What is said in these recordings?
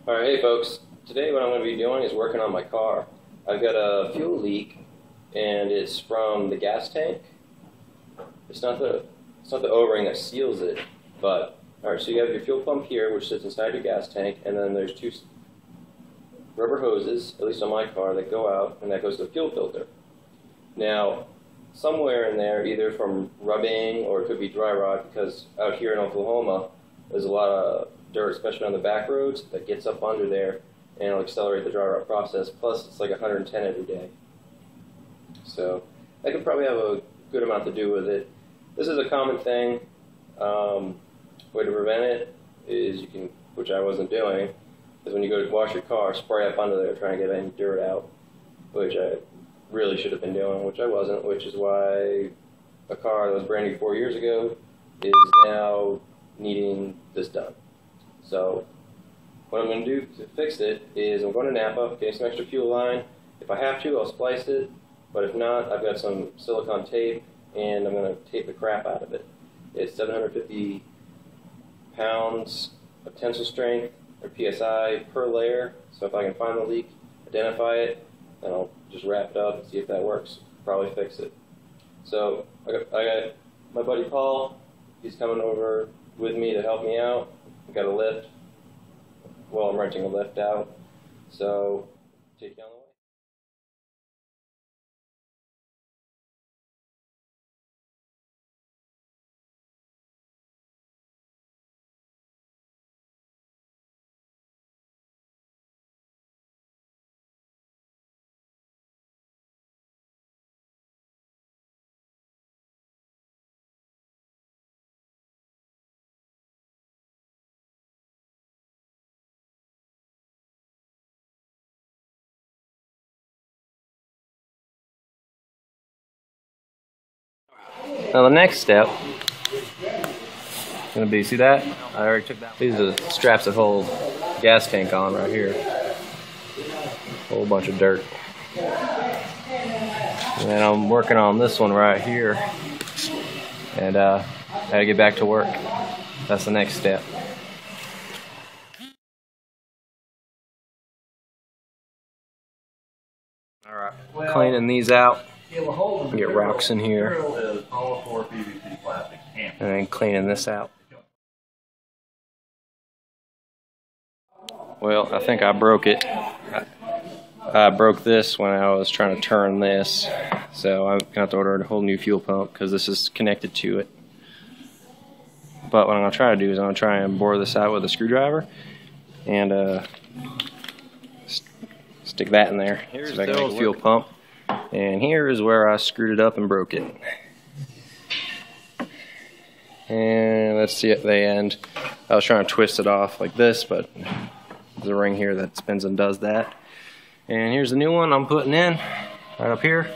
Alright, hey folks. Today what I'm going to be doing is working on my car. I've got a fuel leak and it's from the gas tank. It's not the O-ring that seals it, but alright, so you have your fuel pump here which sits inside your gas tank, and then there's two rubber hoses, at least on my car, that go out and that goes to the fuel filter. Now, somewhere in there, either from rubbing or it could be dry rot, because out here in Oklahoma there's a lot of dirt, especially on the back roads, that gets up under there and it'll accelerate the dry rot process. Plus, it's like 110 every day. So that could probably have a good amount to do with it. This is a common thing. Way to prevent it is you can, which I wasn't doing, is when you go to wash your car, spray up under there trying to get any dirt out, which I really should have been doing, which I wasn't, which is why a car that was brand new 4 years ago is now needing this done. So what I'm going to do to fix it is I'm going to Napa, get some extra fuel line. If I have to, I'll splice it, but if not, I've got some silicone tape and I'm going to tape the crap out of it. It's 750 pounds of tensile strength, or PSI, per layer. So if I can find the leak, identify it, then I'll just wrap it up and see if that works. Probably fix it. So I got my buddy Paul. He's coming over with me to help me out. I've got a lift. Well, I'm renting a lift out. So take you on the way. Now the next step is going to be, see that? I already took that. These are the straps that hold the gas tank on right here. A whole bunch of dirt. And then I'm working on this one right here. And I gotta get back to work. That's the next step. Alright, cleaning these out. Get rocks in here. And then cleaning this out. Well, I think I broke it. I broke this when I was trying to turn this. So I'm going to have to order a whole new fuel pump because this is connected to it. But what I'm going to try to do is I'm going to try and bore this out with a screwdriver and stick that in there. Here's the old fuel pump. And here is where I screwed it up and broke it. And let's see at the end. I was trying to twist it off like this, but there's a ring here that spins and does that. And here's the new one I'm putting in, right up here.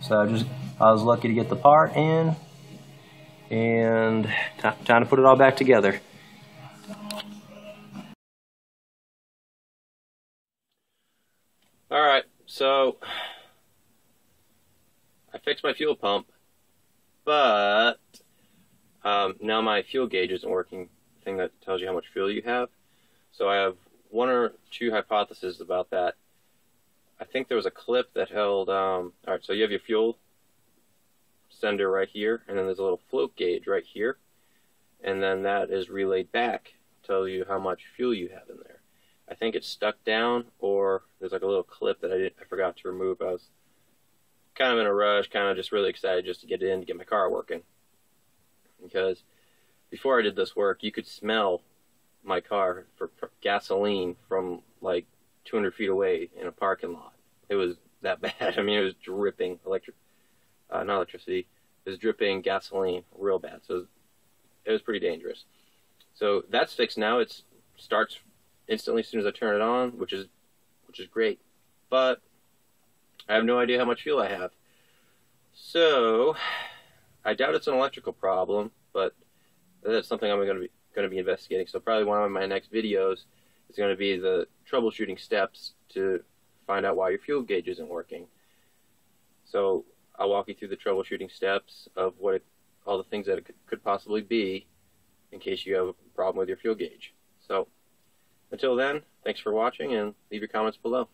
So I was lucky to get the part in, and time to put it all back together. Alright, so I fixed my fuel pump, but now my fuel gauge isn't working, thing that tells you how much fuel you have. So I have one or two hypotheses about that. I think there was a clip that held, alright, so you have your fuel sender right here, and then there's a little float gauge right here, and then that is relayed back to tell you how much fuel you have in there. I think it's stuck down, or there's like a little clip that I forgot to remove. I was kind of in a rush, kind of just really excited just to get in to get my car working. Because before I did this work, you could smell my car for gasoline from like 200 feet away in a parking lot. It was that bad. I mean, it was dripping not electricity. It was dripping gasoline real bad. So it was pretty dangerous. So that's fixed now. It starts instantly as soon as I turn it on, which is great. But I have no idea how much fuel I have. So I doubt it's an electrical problem, but that's something I'm going to be investigating. So probably one of my next videos is going to be the troubleshooting steps to find out why your fuel gauge isn't working. So I'll walk you through the troubleshooting steps of all the things that it could possibly be, in case you have a problem with your fuel gauge. So until then, thanks for watching, and leave your comments below.